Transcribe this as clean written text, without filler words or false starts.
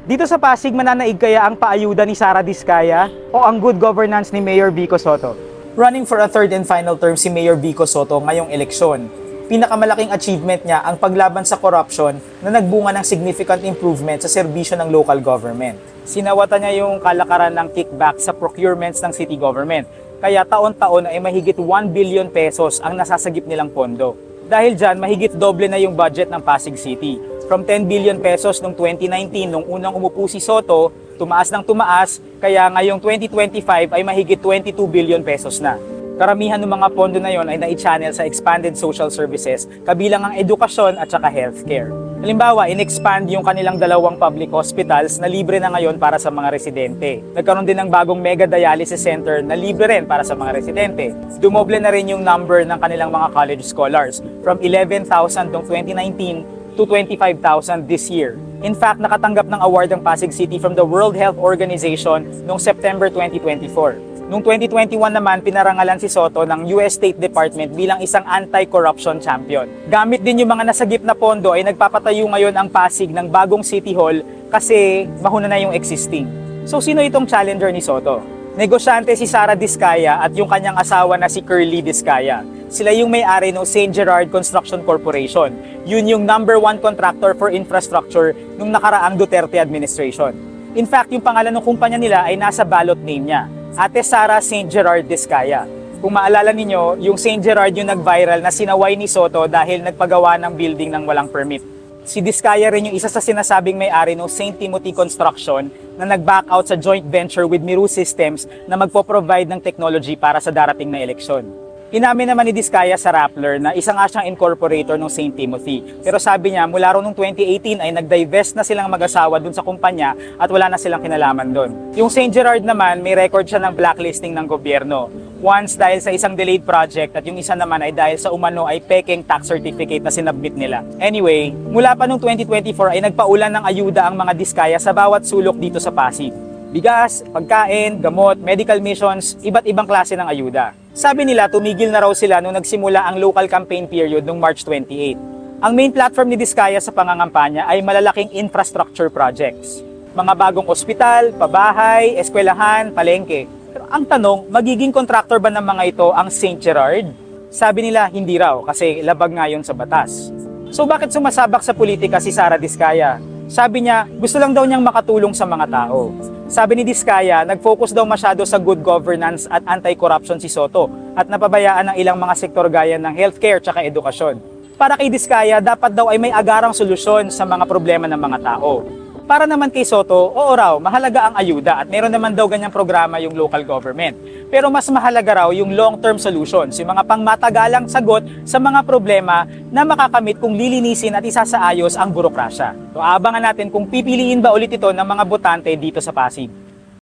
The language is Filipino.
Dito sa Pasig, mananaig kaya ang paayuda ni Sara Diskaya o ang good governance ni Mayor Vico Sotto? Running for a third and final term si Mayor Vico Sotto ngayong eleksyon. Pinakamalaking achievement niya ang paglaban sa corruption na nagbunga ng significant improvement sa serbisyo ng local government. Sinawatan niya yung kalakaran ng kickback sa procurements ng city government. Kaya taon-taon ay mahigit 1 billion pesos ang nasasagip nilang pondo. Dahil dyan, mahigit doble na yung budget ng Pasig City. From 10 billion pesos noong 2019, nung unang umupo si Sotto, tumaas ng tumaas, kaya ngayong 2025 ay mahigit 22 billion pesos na. Karamihan ng mga pondo na yon ay nai-channel sa expanded social services, kabilang ang edukasyon at saka healthcare. Halimbawa, in-expand yung kanilang dalawang public hospitals na libre na ngayon para sa mga residente. Nagkaroon din ng bagong mega dialysis center na libre rin para sa mga residente. Dumoble na rin yung number ng kanilang mga college scholars from 11,000 noong 2019 to 25,000 this year. In fact, nakatanggap ng award ang Pasig City from the World Health Organization noong September 2024. Noong 2021 naman, pinarangalan si Sotto ng US State Department bilang isang anti-corruption champion. Gamit din yung mga nasagip na pondo ay nagpapatayo ngayon ang Pasig ng bagong City Hall kasi mahuna na yung existing. So sino itong challenger ni Sotto? Negosyante si Sara Diskaya at yung kanyang asawa na si Curly Diskaya. Sila yung may-ari ng St. Gerard Construction Corporation. Yun yung number 1 contractor for infrastructure nung nakaraang Duterte administration. In fact, yung pangalan ng kumpanya nila ay nasa ballot name niya. Ate Sara St. Gerard Diskaya. Kung maalala ninyo, yung St. Gerard yung nag-viral na sinaway ni Sotto dahil nagpagawa ng building ng walang permit. Si Diskaya rin yung isa sa sinasabing may-ari ng St. Timothy Construction na nag-back out sa joint venture with Miru Systems na magpo-provide ng technology para sa darating na eleksyon. Inamin naman ni Diskaya sa Rappler na isa nga siyang incorporator ng St. Timothy. Pero sabi niya, mula ro noong 2018 ay nag-divest na silang mag-asawa dun sa kumpanya at wala na silang kinalaman dun. Yung St. Gerard naman, may record siya ng blacklisting ng gobyerno. Once dahil sa isang delayed project at yung isa naman ay dahil sa umano ay peking tax certificate na sinubmit nila. Anyway, mula pa noong 2024 ay nagpaulan ng ayuda ang mga Diskaya sa bawat sulok dito sa Pasig. Bigas, pagkain, gamot, medical missions, iba't ibang klase ng ayuda. Sabi nila, tumigil na raw sila nung nagsimula ang local campaign period noong March 28. Ang main platform ni Diskaya sa pangangampanya ay malalaking infrastructure projects. Mga bagong ospital, pabahay, eskwelahan, palengke. Pero ang tanong, magiging contractor ba ng mga ito ang St. Gerard? Sabi nila, hindi raw kasi labag nga yun sa batas. So bakit sumasabak sa politika si Sara Diskaya? Sabi niya, gusto lang daw niyang makatulong sa mga tao. Sabi ni Diskaya, nag-focus daw masyado sa good governance at anti-corruption si Sotto at napabayaan ng ilang mga sektor gaya ng healthcare at edukasyon. Para kay Diskaya, dapat daw ay may agarang solusyon sa mga problema ng mga tao. Para naman kay Sotto, oo raw, mahalaga ang ayuda at meron naman daw ganyang programa yung local government. Pero mas mahalaga raw yung long-term solutions, yung mga pangmatagalang sagot sa mga problema na makakamit kung lilinisin at isasaayos ang burokrasya. So abangan natin kung pipiliin ba ulit ito ng mga botante dito sa Pasig.